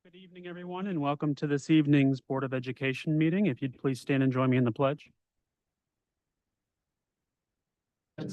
Good evening, everyone, and welcome to this evening's Board of Education meeting. If you'd please stand and join me in the pledge. I'd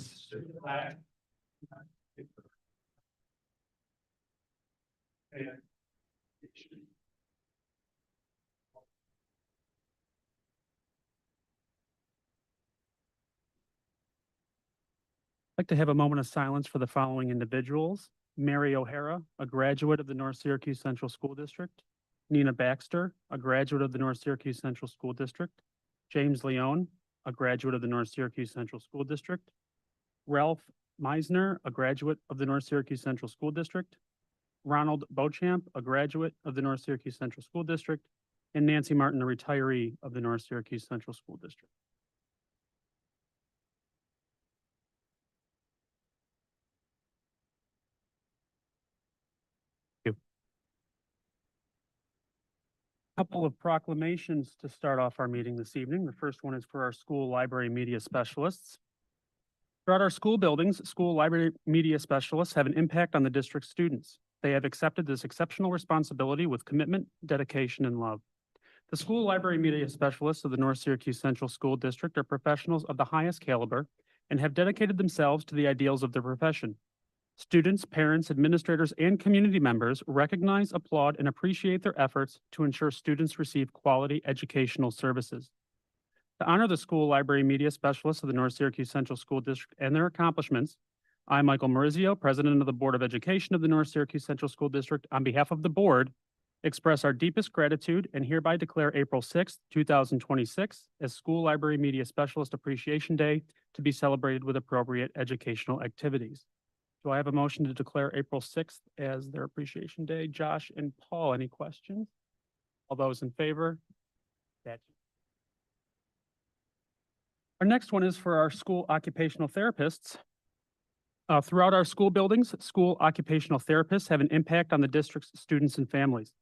like to have a moment of silence for the following individuals. Mary O'Hara, a graduate of the North Syracuse Central School District. Nina Baxter, a graduate of the North Syracuse Central School District. James Leone, a graduate of the North Syracuse Central School District. Ralph Meisner, a graduate of the North Syracuse Central School District. Ronald Beauchamp, a graduate of the North Syracuse Central School District. And Nancy Martin, a retiree of the North Syracuse Central School District. Couple of proclamations to start off our meeting this evening. The first one is for our school library media specialists. Throughout our school buildings, school library media specialists have an impact on the district's students. They have accepted this exceptional responsibility with commitment, dedication, and love. The school library media specialists of the North Syracuse Central School District are professionals of the highest caliber and have dedicated themselves to the ideals of their profession. Students, parents, administrators, and community members recognize, applaud, and appreciate their efforts to ensure students receive quality educational services. To honor the school library media specialists of the North Syracuse Central School District and their accomplishments, I, Michael Maurizio, President of the Board of Education of the North Syracuse Central School District, on behalf of the board, express our deepest gratitude and hereby declare April 6th, 2026 as School Library Media Specialist Appreciation Day to be celebrated with appropriate educational activities. Do I have a motion to declare April 6th as their appreciation day? Josh and Paul, any questions? All those in favor? Our next one is for our school occupational therapists. Throughout our school buildings, school occupational therapists have an impact on the district's students and families.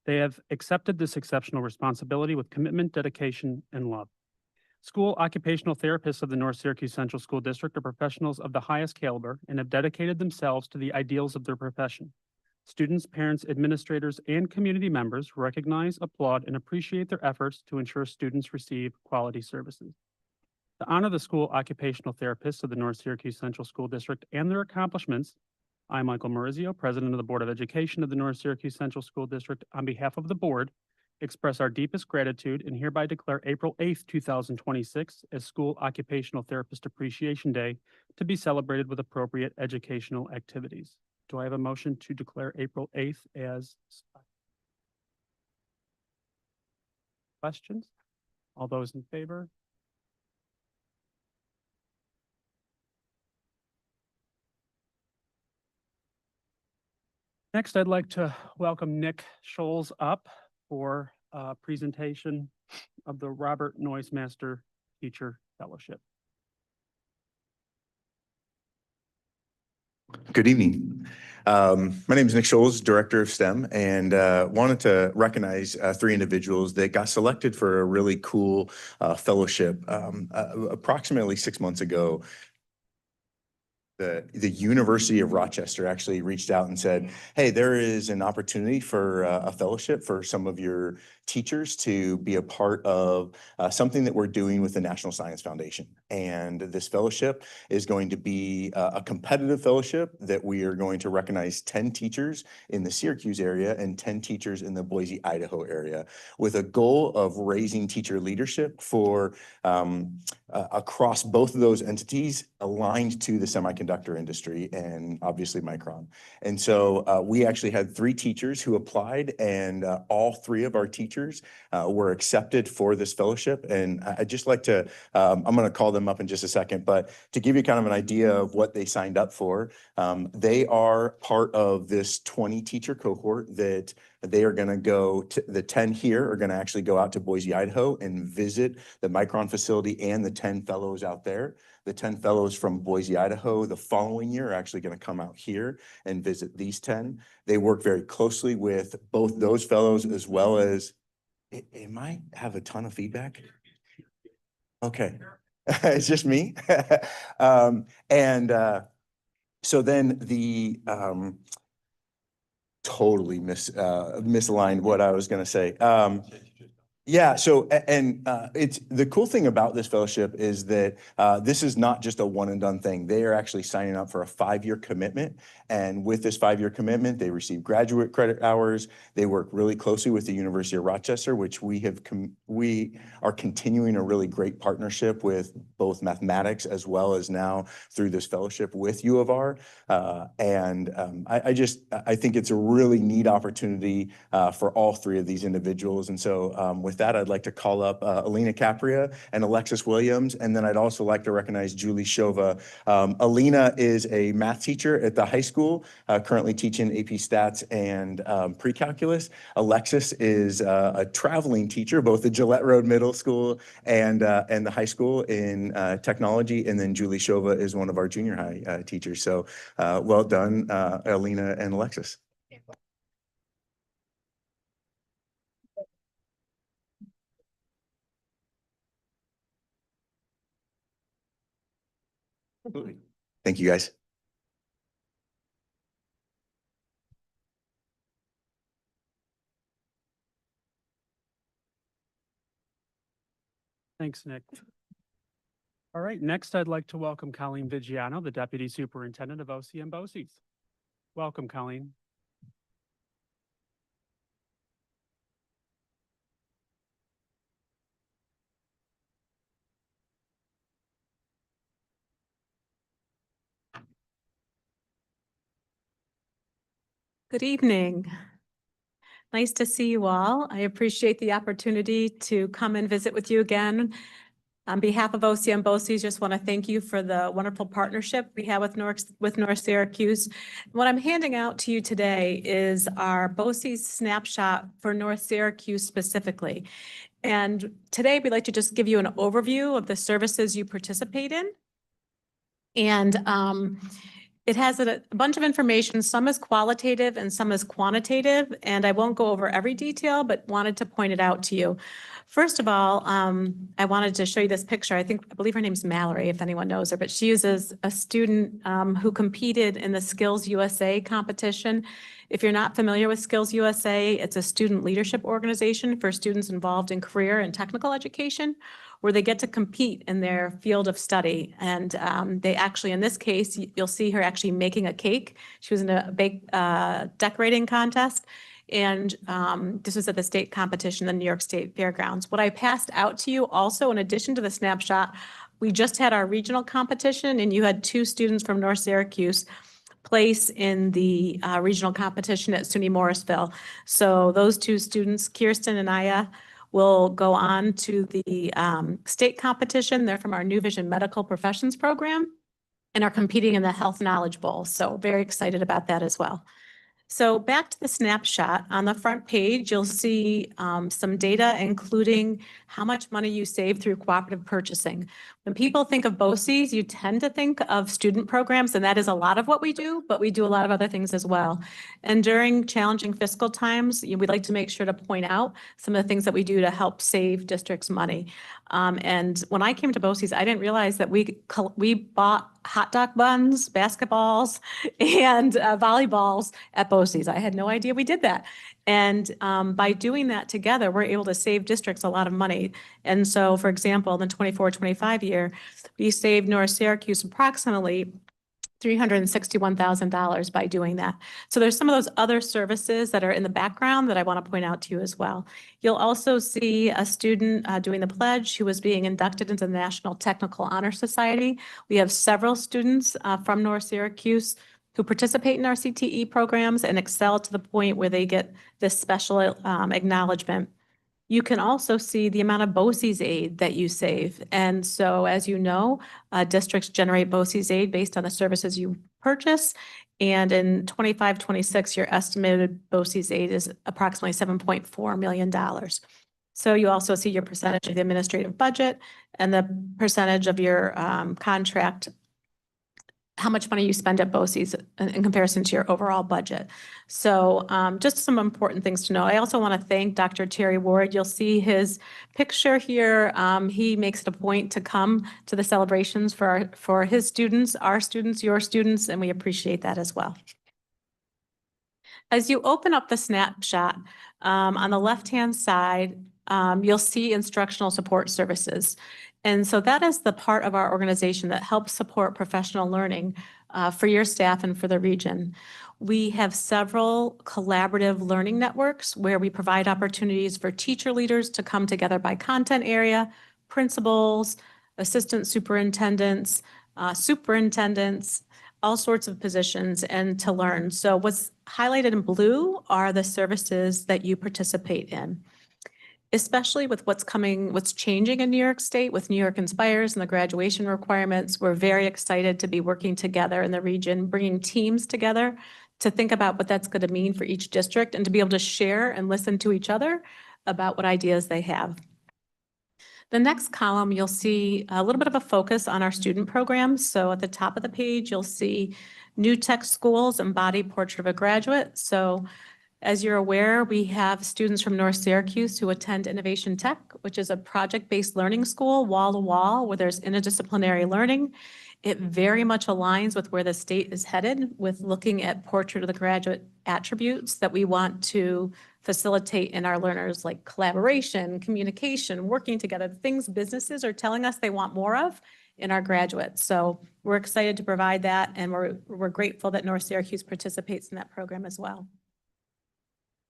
They have accepted this exceptional responsibility with commitment, dedication, and love. School occupational therapists of the North Syracuse Central School District are professionals of the highest caliber and have dedicated themselves to the ideals of their profession. Students, parents, administrators, and community members recognize, applaud, and appreciate their efforts to ensure students receive quality services. To honor the school occupational therapists of the North Syracuse Central School District and their accomplishments, I, Michael Maurizio, President of the Board of Education of the North Syracuse Central School District, on behalf of the board, express our deepest gratitude and hereby declare April 8th, 2026 as School Occupational Therapist Appreciation Day to be celebrated with appropriate educational activities. Do I have a motion to declare April 8th as questions? All those in favor? Next, I'd like to welcome Nick Scholes up for a presentation of the Robert Noisemaster Teacher Fellowship. Good evening. My name is Nick Scholes, Director of STEM, and wanted to recognize three individuals that got selected for a really cool fellowship approximately 6 months ago. The University of Rochester actually reached out and said, hey, there is an opportunity for a fellowship for some of your teachers to be a part of something that we're doing with the National Science Foundation. And this fellowship is going to be a competitive fellowship that we are going to recognize 10 teachers in the Syracuse area and 10 teachers in the Boise, Idaho area, with a goal of raising teacher leadership for across both of those entities aligned to the semiconductor semiconductor industry and obviously Micron. And so we actually had 3 teachers who applied, and all 3 of our teachers were accepted for this fellowship. And I'd just like to, I'm going to call them up in just a second, but to give you kind of an idea of what they signed up for, they are part of this 20 teacher cohort that they are going to go to. The 10 here are going to actually go out to Boise, Idaho and visit the Micron facility and the 10 fellows out there. The 10 fellows from Boise, Idaho, the following year are actually going to come out here and visit these 10. They work very closely with both those fellows as well as, it might have a ton of feedback. Okay. It's just me. So then the, totally misaligned what I was going to say. Yeah. So, it's the cool thing about this fellowship is that this is not just a one and done thing. They are actually signing up for a 5-year commitment. And with this 5-year commitment, they receive graduate credit hours. They work really closely with the University of Rochester, which we are continuing a really great partnership with both mathematics as well as now through this fellowship with U of R. I think it's a really neat opportunity for all 3 of these individuals. And so with that, I'd like to call up Alina Capria and Alexis Williams. And then I'd also like to recognize Julie Shova. Alina is a math teacher at the high school, currently teaching AP Stats and pre-calculus. Alexis is a traveling teacher, both at Gillette Road Middle School and the high school in technology. And then Julie Shova is one of our junior high teachers. So well done, Alina and Alexis. Absolutely. Thank you, guys. Thanks, Nick. All right, next I'd like to welcome Colleen Vigiano, the Deputy Superintendent of OCM BOCES. Welcome, Colleen. Good evening. Nice to see you all. I appreciate the opportunity to come and visit with you again. On behalf of OCM BOCES, just want to thank you for the wonderful partnership we have with North Syracuse. What I'm handing out to you today is our BOCES snapshot for North Syracuse specifically. And today we'd like to just give you an overview of the services you participate in. And it has a bunch of information. Some is qualitative and some is quantitative, and I won't go over every detail, but wanted to point it out to you. First of all, I wanted to show you this picture. I believe her name's Mallory, if anyone knows her, but she is a student who competed in the Skills USA competition. If you're not familiar with Skills USA, it's a student leadership organization for students involved in career and technical education, where they get to compete in their field of study. And they actually, in this case, you'll see her actually making a cake. She was in a bake decorating contest. And this was at the state competition, the New York State Fairgrounds. What I passed out to you also, in addition to the snapshot, we just had our regional competition, and you had 2 students from North Syracuse place in the regional competition at SUNY Morrisville. So those 2 students, Kirsten and Aya, will go on to the state competition. They're from our New Vision Medical Professions program and are competing in the Health Knowledge Bowl. So very excited about that as well. So back to the snapshot. On the front page, you'll see some data, including how much money you save through cooperative purchasing. When people think of BOCES, you tend to think of student programs, and that is a lot of what we do, but we do a lot of other things as well. And during challenging fiscal times, we'd like to make sure to point out some of the things that we do to help save districts money. And when I came to BOCES, I didn't realize that we bought hot dog buns, basketballs, and volleyballs at BOCES. I had no idea we did that. And by doing that together, we're able to save districts a lot of money. And so, for example, in the 24-25 year, we saved North Syracuse approximately $361,000 by doing that. So there's some of those other services that are in the background that I want to point out to you as well. You'll also see a student doing the pledge who was being inducted into the National Technical Honor Society. We have several students from North Syracuse who participate in our CTE programs and excel to the point where they get this special acknowledgement. You can also see the amount of BOCES aid that you save. And so, as you know, districts generate BOCES aid based on the services you purchase. And in 25-26, your estimated BOCES aid is approximately $7.4 million. So you also see your percentage of the administrative budget and the percentage of your contract, how much money you spend at BOCES in comparison to your overall budget. So just some important things to know. I also want to thank Dr. Terry Ward. You'll see his picture here. He makes it a point to come to the celebrations for his students, our students, your students, and we appreciate that as well. As you open up the snapshot, on the left-hand side, you'll see instructional support services. And so that is the part of our organization that helps support professional learning for your staff and for the region. We have several collaborative learning networks where we provide opportunities for teacher leaders to come together by content area, principals, assistant superintendents, all sorts of positions, and to learn. So what's highlighted in blue are the services that you participate in. Especially with what's changing in New York State with New York Inspires and the graduation requirements, we're very excited to be working together in the region, bringing teams together to think about what that's going to mean for each district and to be able to share and listen to each other about what ideas they have. The next column, you'll see a little bit of a focus on our student programs. So at the top of the page, you'll see New Tech Schools Embody Portrait of a Graduate. So as you're aware, we have students from North Syracuse who attend Innovation Tech, which is a project-based learning school, wall-to-wall, where there's interdisciplinary learning. It very much aligns with where the state is headed with looking at portrait of the graduate attributes that we want to facilitate in our learners, like collaboration, communication, working together, the things businesses are telling us they want more of in our graduates. So we're excited to provide that, and we're grateful that North Syracuse participates in that program as well.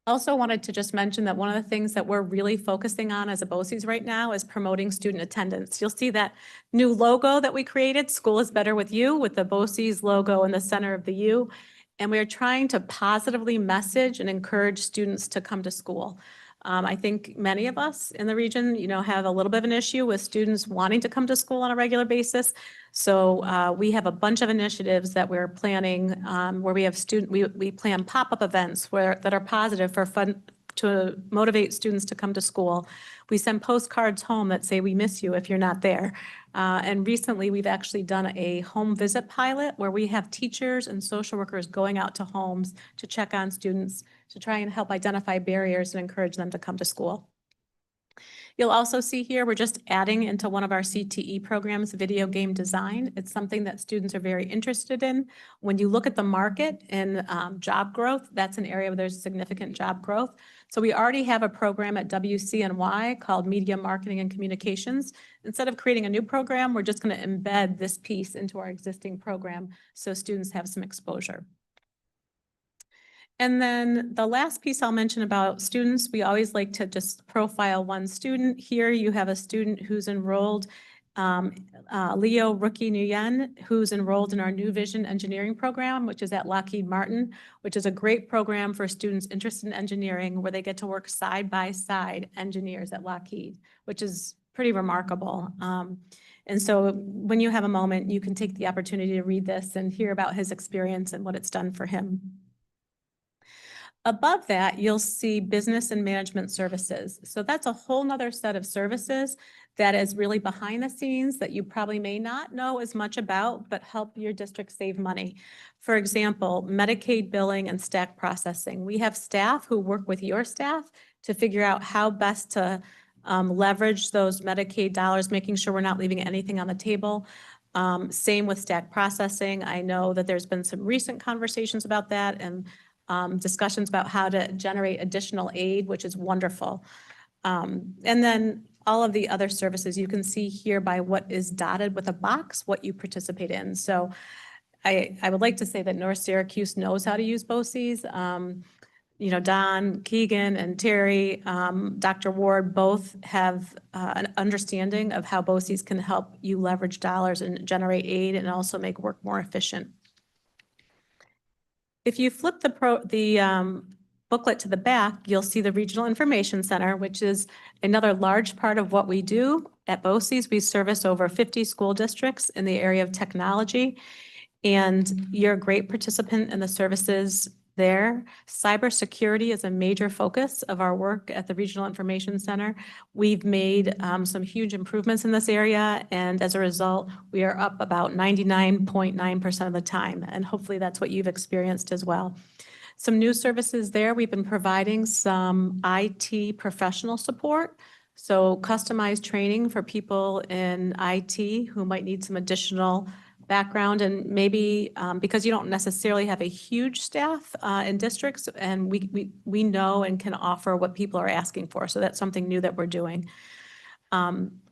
Also wanted to just mention that one of the things that we're really focusing on as a BOCES right now is promoting student attendance. You'll see that new logo that we created, School is Better with You, with the BOCES logo in the center of the U. And we are trying to positively message and encourage students to come to school. I think many of us in the region, have a little bit of an issue with students wanting to come to school on a regular basis. So we have a bunch of initiatives that we're planning where we have we plan pop-up events that are positive for fun to motivate students to come to school. We send postcards home that say, "We miss you" if you're not there. And recently we've actually done a home visit pilot where we have teachers and social workers going out to homes to check on students to try and help identify barriers and encourage them to come to school. You'll also see here, we're just adding into one of our CTE programs, video game design. It's something that students are very interested in. When you look at the market and job growth, that's an area where there's significant job growth. So we already have a program at WCNY called Media Marketing and Communications. Instead of creating a new program, we're just going to embed this piece into our existing program so students have some exposure. And then the last piece I'll mention about students, we always like to just profile one student. Here you have a student who's enrolled, Leo Rookie Nguyen, who's enrolled in our New Vision Engineering program, which is at Lockheed Martin, which is a great program for students interested in engineering where they get to work side by side engineers at Lockheed, which is pretty remarkable. And so when you have a moment, you can take the opportunity to read this and hear about his experience and what it's done for him. Above that, you'll see business and management services. So that's a whole nother set of services that is really behind the scenes that you probably may not know as much about, but help your district save money. For example, Medicaid billing and stack processing. We have staff who work with your staff to figure out how best to leverage those Medicaid dollars, making sure we're not leaving anything on the table. Same with stack processing. I know that there's been some recent conversations about that and discussions about how to generate additional aid, which is wonderful. And then all of the other services you can see here by what is dotted with a box, what you participate in. So I would like to say that North Syracuse knows how to use BOCES. You know, Don, Keegan, and Terry, Dr. Ward both have an understanding of how BOCES can help you leverage dollars and generate aid and also make work more efficient. If you flip the booklet to the back, you'll see the Regional Information Center, which is another large part of what we do. At BOCES, we service over 50 school districts in the area of technology, and you're a great participant in the services there. Cybersecurity is a major focus of our work at the Regional Information Center. We've made some huge improvements in this area, and as a result, we are up about 99.9% of the time, and hopefully that's what you've experienced as well. Some new services there, we've been providing some IT professional support, so customized training for people in IT who might need some additional background, and maybe because you don't necessarily have a huge staff in districts, and we know and can offer what people are asking for. So that's something new that we're doing.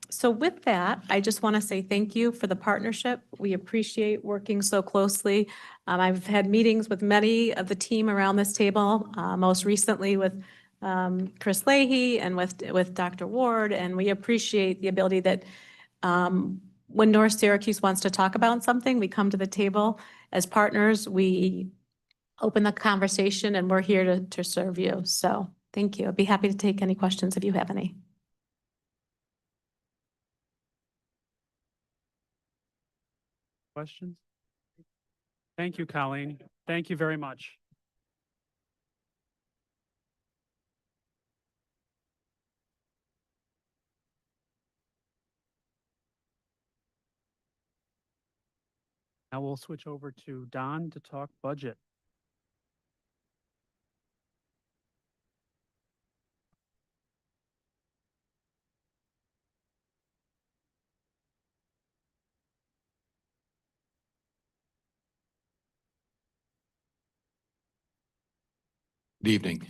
So with that, I just want to say thank you for the partnership. We appreciate working so closely. I've had meetings with many of the team around this table, most recently with Chris Leahy and with Dr. Ward, and we appreciate the ability that when North Syracuse wants to talk about something, we come to the table as partners, we open the conversation, and we're here to serve you. So thank you. I'd be happy to take any questions if you have any. Questions? Thank you, Colleen. Thank you very much. Now we'll switch over to Don to talk budget. Good evening.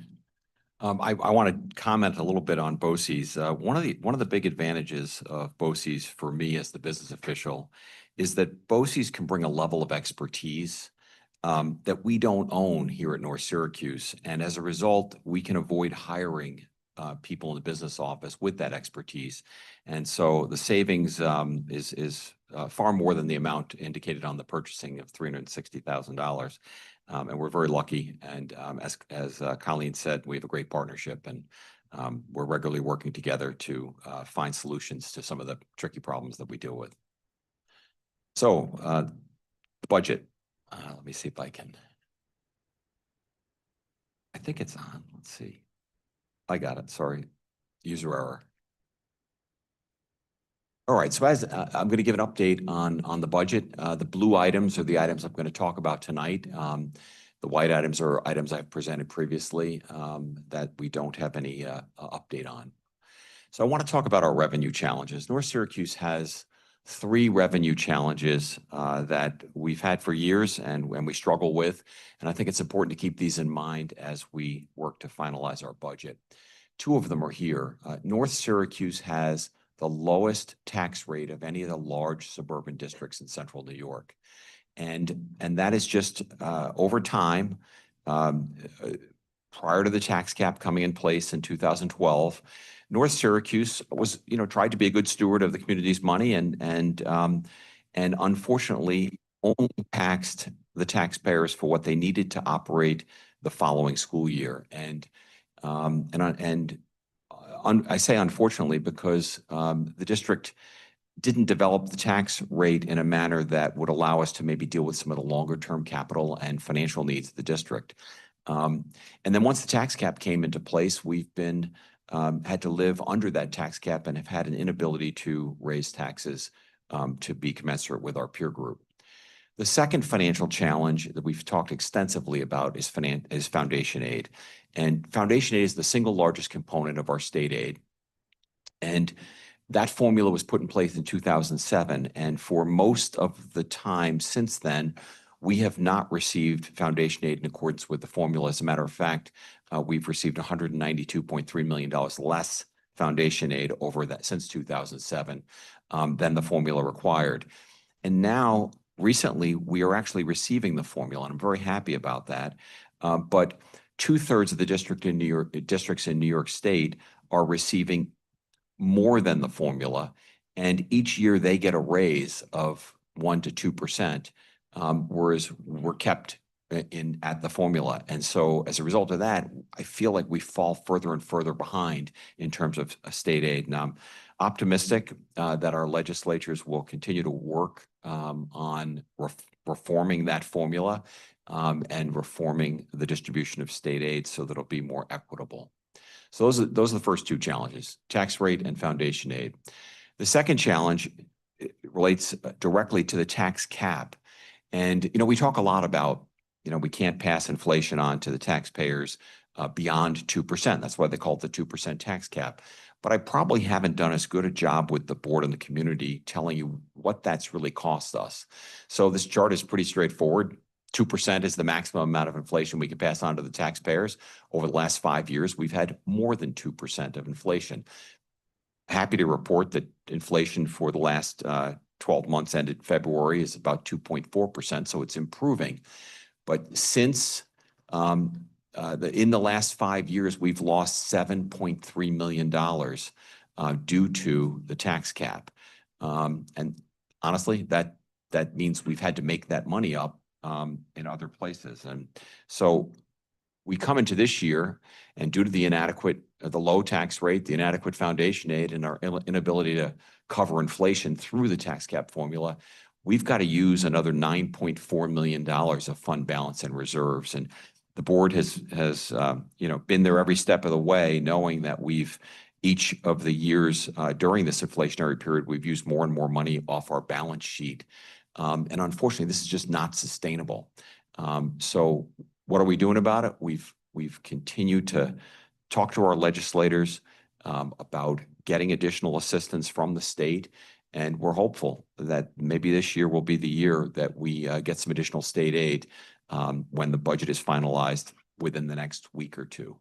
I want to comment a little bit on BOCES. One of the big advantages of BOCES for me as the business official is that BOCES can bring a level of expertise that we don't own here at North Syracuse, and as a result, we can avoid hiring people in the business office with that expertise. And so the savings is far more than the amount indicated on the purchasing of $360,000. And we're very lucky. And as Colleen said, we have a great partnership, and we're regularly working together to find solutions to some of the tricky problems that we deal with. So the budget, let me see if I think it's on. Let's see. I got it. Sorry. User error. All right. So as I'm going to give an update on the budget. The blue items are the items I'm going to talk about tonight. The white items are items I've presented previously that we don't have any update on. So I want to talk about our revenue challenges. North Syracuse has 3 revenue challenges that we've had for years and we struggle with. And I think it's important to keep these in mind as we work to finalize our budget. 2 of them are here. North Syracuse has the lowest tax rate of any of the large suburban districts in central New York. And that is just over time, prior to the tax cap coming in place in 2012, North Syracuse was, tried to be a good steward of the community's money and unfortunately only taxed the taxpayers for what they needed to operate the following school year. I say unfortunately because the district didn't develop the tax rate in a manner that would allow us to maybe deal with some of the longer term capital and financial needs of the district. And then once the tax cap came into place, we've been had to live under that tax cap and have had an inability to raise taxes to be commensurate with our peer group. The second financial challenge that we've talked extensively about is foundation aid. And foundation aid is the single largest component of our state aid. And that formula was put in place in 2007. And for most of the time since then, we have not received foundation aid in accordance with the formula. As a matter of fact, we've received $192.3 million less foundation aid over that since 2007 than the formula required. And now recently, we are actually receiving the formula, and I'm very happy about that. But 2/3 of the districts in New York State are receiving more than the formula, and each year they get a raise of 1 to 2%, whereas we're kept at the formula. And so as a result of that, I feel like we fall further and further behind in terms of state aid. And I'm optimistic that our legislatures will continue to work on reforming that formula and reforming the distribution of state aid so that it'll be more equitable. So those are the first two challenges, tax rate and foundation aid. The second challenge relates directly to the tax cap. And, we talk a lot about, we can't pass inflation on to the taxpayers beyond 2%. That's why they call it the 2% tax cap. But I probably haven't done as good a job with the board and the community telling you what that's really cost us. So this chart is pretty straightforward. 2% is the maximum amount of inflation we can pass on to the taxpayers. Over the last 5 years, we've had more than 2% of inflation. Happy to report that inflation for the last 12 months ended February is about 2.4%, so it's improving. But since in the last 5 years, we've lost $7.3 million due to the tax cap. And honestly, that means we've had to make that money up in other places. And so we come into this year, and due to the low tax rate, the inadequate foundation aid, and our inability to cover inflation through the tax cap formula, we've got to use another $9.4 million of fund balance and reserves. And the board has been there every step of the way, knowing that each of the years during this inflationary period, we've used more and more money off our balance sheet. And unfortunately, this is just not sustainable. So what are we doing about it? We've continued to talk to our legislators about getting additional assistance from the state. And we're hopeful that maybe this year will be the year that we get some additional state aid when the budget is finalized within the next week or two.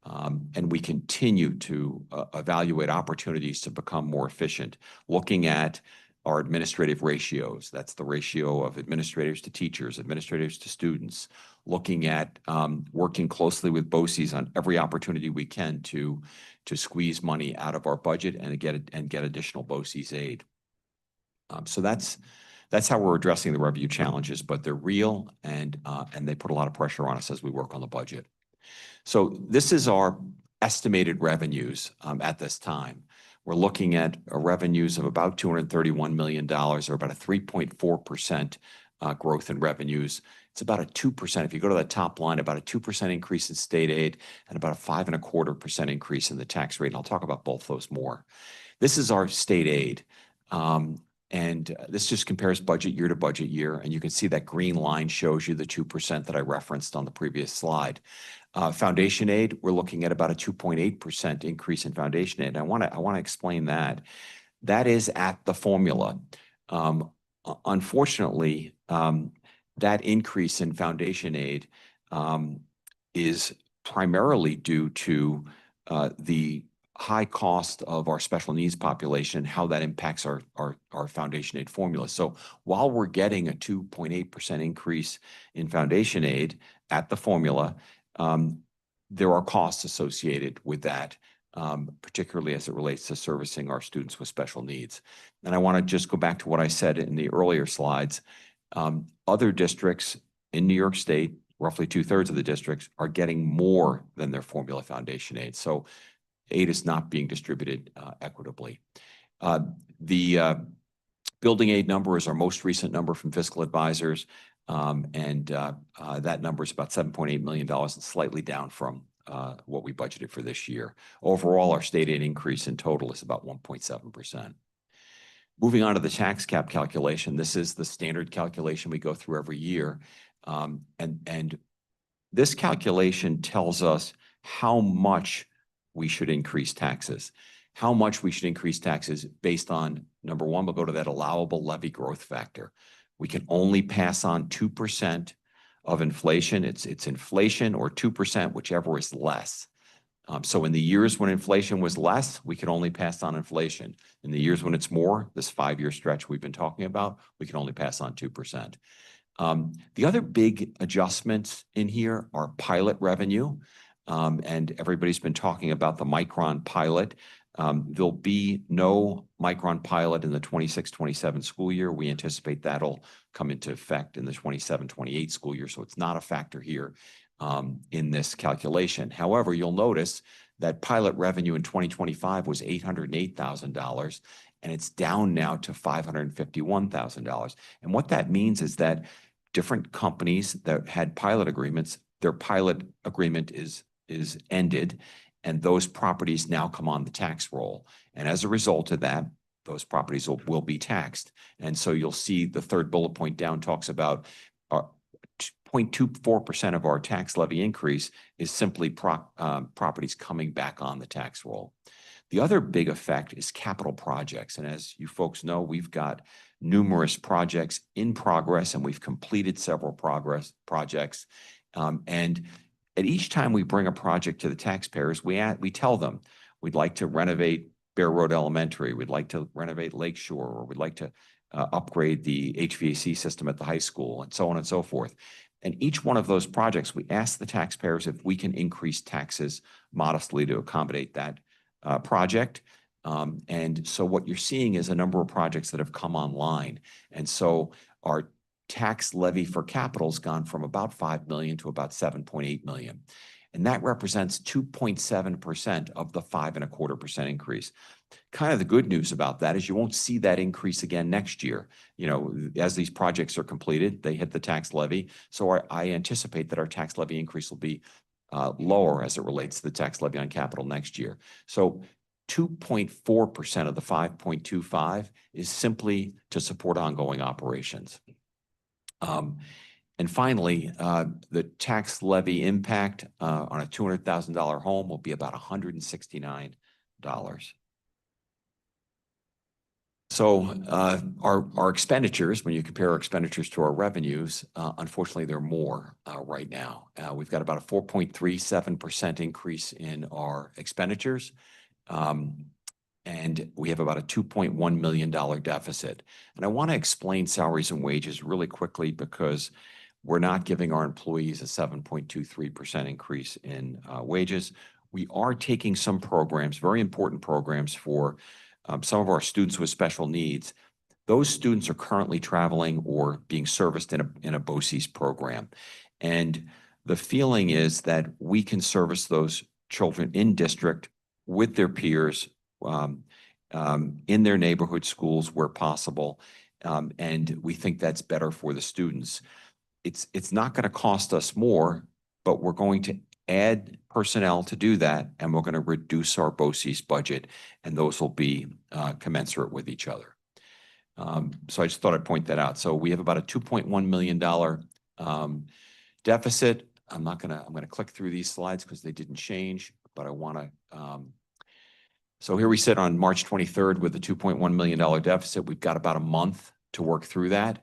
And we continue to evaluate opportunities to become more efficient, looking at our administrative ratios. That's the ratio of administrators to teachers, administrators to students, looking at working closely with BOCES on every opportunity we can to squeeze money out of our budget and get additional BOCES aid. So that's how we're addressing the revenue challenges, but they're real and they put a lot of pressure on us as we work on the budget. So this is our estimated revenues at this time. We're looking at revenues of about $231 million, or about a 3.4% growth in revenues. It's about a 2%. If you go to the top line, about a 2% increase in state aid and about a 5.25% increase in the tax rate. And I'll talk about both those more. This is our state aid. And this just compares budget year to budget year. And you can see that green line shows you the 2% that I referenced on the previous slide. Foundation aid, we're looking at about a 2.8% increase in foundation aid. I want to explain that. That is at the formula. Unfortunately, that increase in foundation aid is primarily due to the high cost of our special needs population, how that impacts our foundation aid formula. So while we're getting a 2.8% increase in foundation aid at the formula, there are costs associated with that, particularly as it relates to servicing our students with special needs. And I want to just go back to what I said in the earlier slides. Other districts in New York State, roughly 2/3 of the districts, are getting more than their formula foundation aid. So aid is not being distributed equitably. The building aid number is our most recent number from fiscal advisors. That number is about $7.8 million and slightly down from what we budgeted for this year. Overall, our state aid increase in total is about 1.7%. Moving on to the tax cap calculation, this is the standard calculation we go through every year. And this calculation tells us how much we should increase taxes. How much we should increase taxes based on, number one, we'll go to that allowable levy growth factor. We can only pass on 2% of inflation. It's inflation or 2%, whichever is less. So in the years when inflation was less, we could only pass on inflation. In the years when it's more, this 5-year stretch we've been talking about, we can only pass on 2%. The other big adjustments in here are pilot revenue. And everybody's been talking about the Micron pilot. There'll be no Micron pilot in the 26-27 school year. We anticipate that'll come into effect in the 27-28 school year. So it's not a factor here in this calculation. However, you'll notice that pilot revenue in 2025 was $808,000, and it's down now to $551,000. And what that means is that different companies that had pilot agreements, their pilot agreement is ended, and those properties now come on the tax roll. And as a result of that, those properties will be taxed. And so you'll see the third bullet point down talks about 0.24% of our tax levy increase is simply properties coming back on the tax roll. The other big effect is capital projects. And as you folks know, we've got numerous projects in progress, and we've completed several projects. And at each time we bring a project to the taxpayers, we tell them we'd like to renovate Bear Road Elementary, we'd like to renovate Lakeshore, or we'd like to upgrade the HVAC system at the high school, and so on and so forth. And each one of those projects, we ask the taxpayers if we can increase taxes modestly to accommodate that project. And so what you're seeing is a number of projects that have come online. And so our tax levy for capital has gone from about 5 million to about 7.8 million. And that represents 2.7% of the 5.25% increase. Kind of the good news about that is you won't see that increase again next year. You know, as these projects are completed, they hit the tax levy. So I anticipate that our tax levy increase will be lower as it relates to the tax levy on capital next year. So 2.4% of the 5.25 is simply to support ongoing operations. And finally, the tax levy impact on a $200,000 home will be about $169. So our expenditures, when you compare our expenditures to our revenues, unfortunately, they're more right now. We've got about a 4.37% increase in our expenditures. And we have about a $2.1 million deficit. And I want to explain salaries and wages really quickly because we're not giving our employees a 7.23% increase in wages. We are taking some programs, very important programs for some of our students with special needs. Those students are currently traveling or being serviced in a BOCES program. And the feeling is that we can service those children in district with their peers in their neighborhood schools where possible. And we think that's better for the students. It's not going to cost us more, but we're going to add personnel to do that, and we're going to reduce our BOCES budget, and those will be commensurate with each other. So I just thought I'd point that out. So we have about a $2.1 million deficit. I'm going to click through these slides because they didn't change, but I want to. So here we sit on March 23rd with a $2.1 million deficit. We've got about a month to work through that.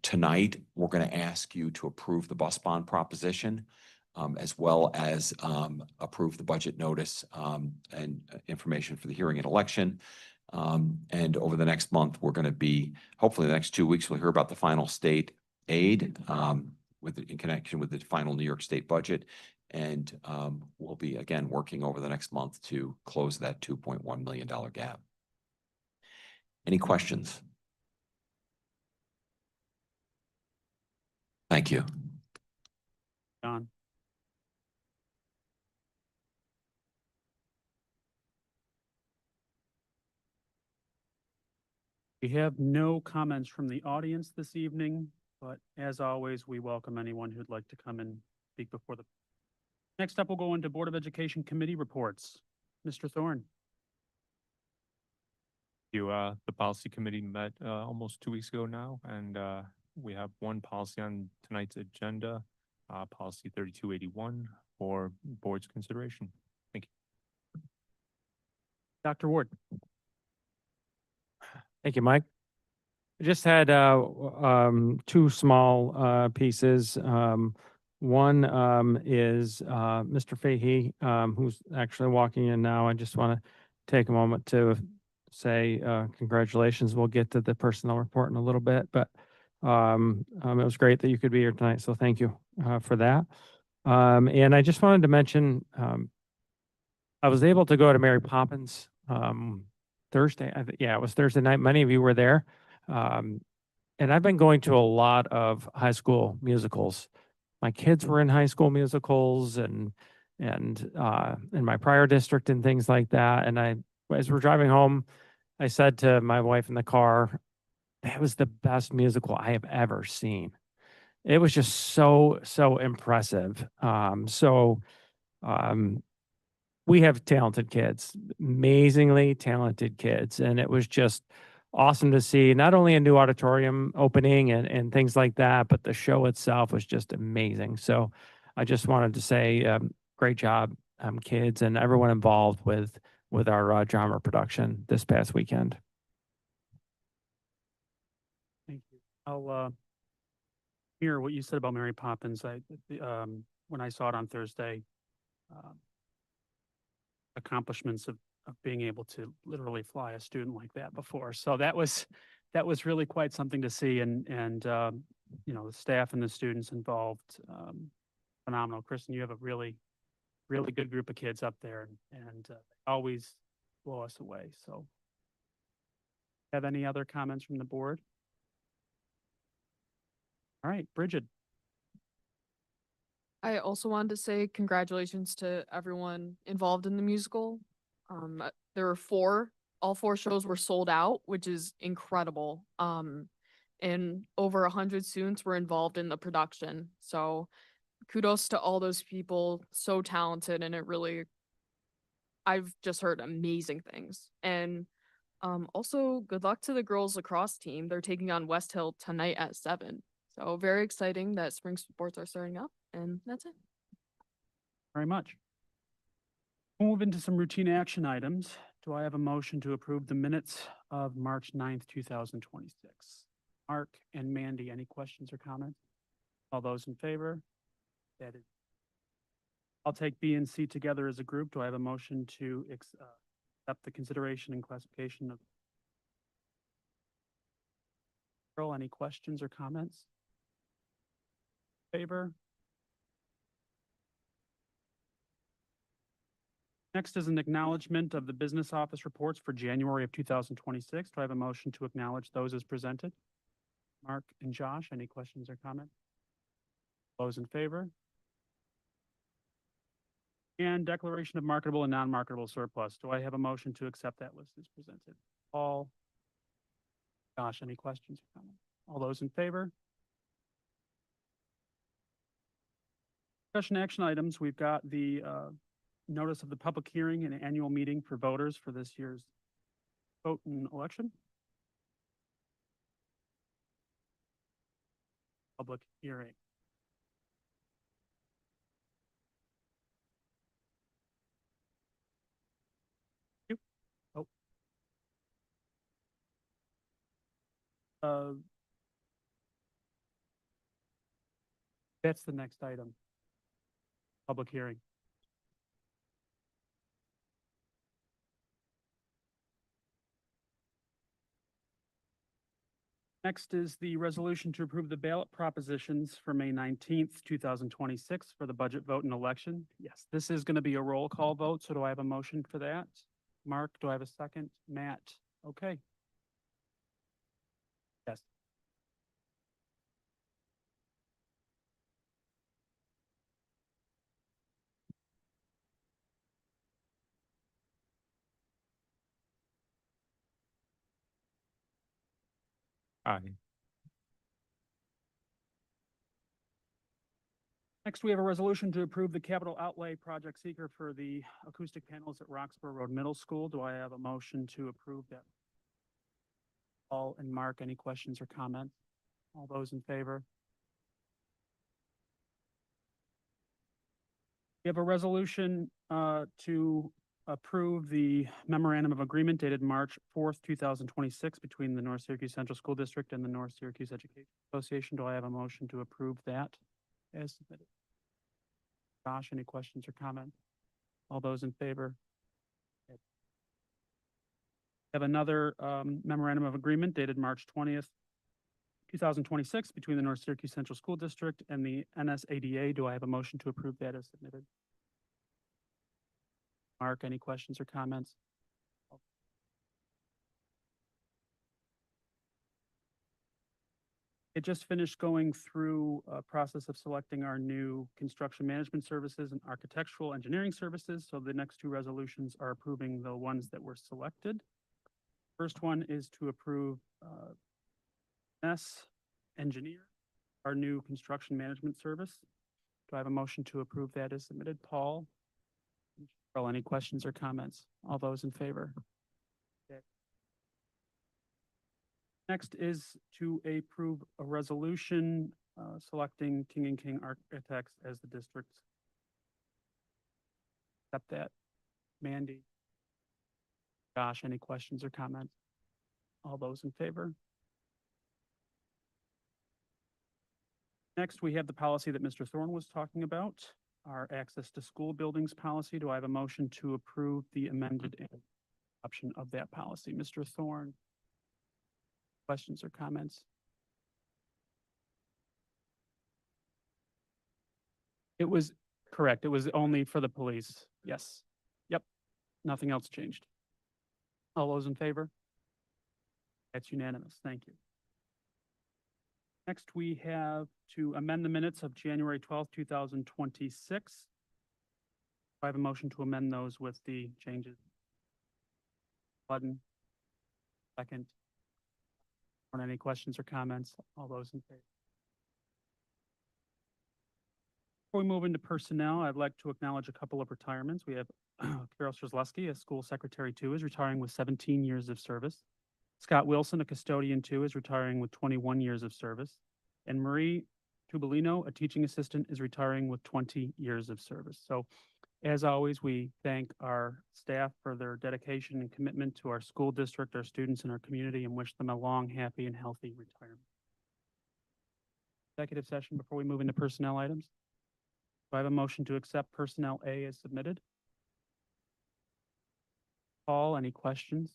Tonight, we're going to ask you to approve the bus bond proposition, as well as approve the budget notice and information for the hearing and election. And over the next month, we're going to be, hopefully the next 2 weeks, we'll hear about the final state aid in connection with the final New York State budget. And we'll be, again, working over the next month to close that $2.1 million gap. Any questions? Thank you. John. We have no comments from the audience this evening, but as always, we welcome anyone who'd like to come and speak before the. Next up, we'll go into Board of Education Committee reports. Mr. Thorne. The policy committee met almost 2 weeks ago now, and we have one policy on tonight's agenda, policy 3281 for board's consideration. Thank you. Dr. Ward. Thank you, Mike. I just had two small pieces. One is Mr. Fahey, who's actually walking in now. I just want to take a moment to say congratulations. We'll get to the personnel report in a little bit, but it was great that you could be here tonight. So thank you for that. And I just wanted to mention I was able to go to Mary Poppins Thursday. Yeah, it was Thursday night. Many of you were there. And I've been going to a lot of high school musicals. My kids were in high school musicals and in my prior district and things like that. And as we're driving home, I said to my wife in the car, that was the best musical I have ever seen. It was just so impressive. We have talented kids, amazingly talented kids. And it was just awesome to see not only a new auditorium opening and things like that, but the show itself was just amazing. So I just wanted to say, great job, kids and everyone involved with our drama production this past weekend. Thank you. I'll hear what you said about Mary Poppins. When I saw it on Thursday, accomplishments of being able to literally fly a student like that before. So that was really quite something to see. And you know, the staff and the students involved, phenomenal. Kristen, you have a really good group of kids up there and always blow us away. So have any other comments from the board? All right, Bridget. I also wanted to say congratulations to everyone involved in the musical. There were four, all four shows were sold out, which is incredible. And over 100 students were involved in the production. So kudos to all those people, so talented, and I've just heard amazing things. And also good luck to the girls lacrosse team. They're taking on West Hill tonight at 7. So very exciting that spring sports are starting up, and that's it. Very much. We'll move into some routine action items. Do I have a motion to approve the minutes of March 9th, 2026? Mark and Mandy, any questions or comments? All those in favor? That is. I'll take B and C together as a group. Do I have a motion to accept the consideration and classification of? Any questions or comments? Favor? Next is an acknowledgement of the business office reports for January of 2026. Do I have a motion to acknowledge those as presented? Mark and Josh, any questions or comments? Those in favor? And declaration of marketable and non-marketable surplus. Do I have a motion to accept that list as presented? Paul? Josh, any questions or comments? All those in favor? Discussion action items, we've got the notice of the public hearing and annual meeting for voters for this year's vote and election. Public hearing. Oh. That's the next item. Public hearing. Next is the resolution to approve the ballot propositions for May 19th, 2026 for the budget vote and election. Yes, this is going to be a roll call vote. So do I have a motion for that? Mark, do I have a second? Matt? Okay. Yes. Aye. Next, we have a resolution to approve the capital outlay project seeker for the acoustic panels at Roxborough Road Middle School. Do I have a motion to approve that? Paul and Mark, any questions or comments? All those in favor? We have a resolution to approve the memorandum of agreement dated March 4th, 2026 between the North Syracuse Central School District and the North Syracuse Education Association. Do I have a motion to approve that as submitted? Josh, any questions or comments? All those in favor? Have another memorandum of agreement dated March 20th, 2026 between the North Syracuse Central School District and the NSADA. Do I have a motion to approve that as submitted? Mark, any questions or comments? It just finished going through a process of selecting our new construction management services and architectural engineering services. So the next two resolutions are approving the ones that were selected. First one is to approve S Engineer, our new construction management service. Do I have a motion to approve that as submitted? Paul? Cheryl, any questions or comments? All those in favor? Next is to approve a resolution selecting King & King Architects as the district's. Accept that. Mandy? Josh, any questions or comments? All those in favor? Next, we have the policy that Mr. Thorne was talking about, our access to school buildings policy. Do I have a motion to approve the amended adoption of that policy? Mr. Thorne? Questions or comments? It was correct. It was only for the police. Yes. Yep. Nothing else changed. All those in favor? That's unanimous. Thank you. Next, we have to amend the minutes of January 12th, 2026. I have a motion to amend those with the changes. Button. Second. Any questions or comments? All those in favor? Before we move into personnel, I'd like to acknowledge a couple of retirements. We have Carol Strzelecki, a school secretary 2, is retiring with 17 years of service. Scott Wilson, a custodian 2, is retiring with 21 years of service. And Marie Tubolino, a teaching assistant, is retiring with 20 years of service. So as always, we thank our staff for their dedication and commitment to our school district, our students, and our community, and wish them a long, happy, and healthy retirement. Executive session before we move into personnel items. Do I have a motion to accept personnel A as submitted? Paul, any questions?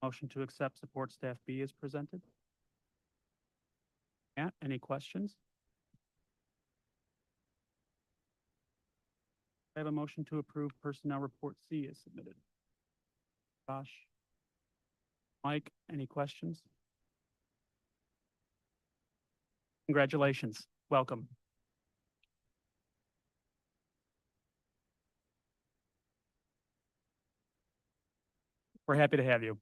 Motion to accept support staff B as presented? Matt, any questions? I have a motion to approve personnel report C as submitted. Josh? Mike, any questions? Congratulations. Welcome. We're happy to have you.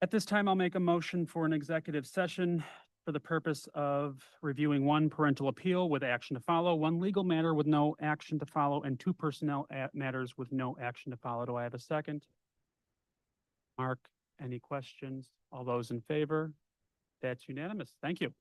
At this time, I'll make a motion for an executive session for the purpose of reviewing 1 parental appeal with action to follow, 1 legal matter with no action to follow, and 2 personnel matters with no action to follow. Do I have a second? Mark, any questions? All those in favor? That's unanimous. Thank you.